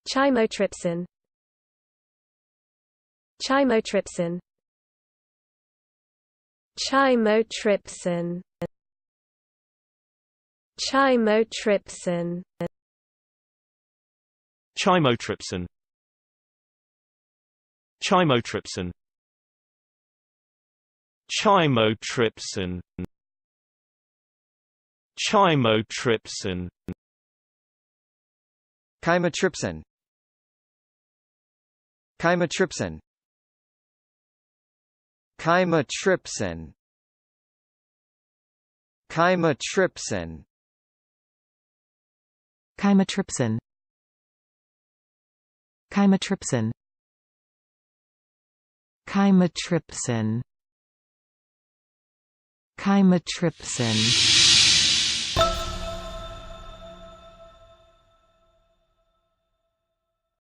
Chymotrypsin. Chymotrypsin. Chymotrypsin. Chymotrypsin. Chymotrypsin. Chymotrypsin. Chymotrypsin. Chymotrypsin. Chymotrypsin. Chymotrypsin. Chymotrypsin. Chymotrypsin. Chymotrypsin. Chymotrypsin. Chymotrypsin. Chymotrypsin.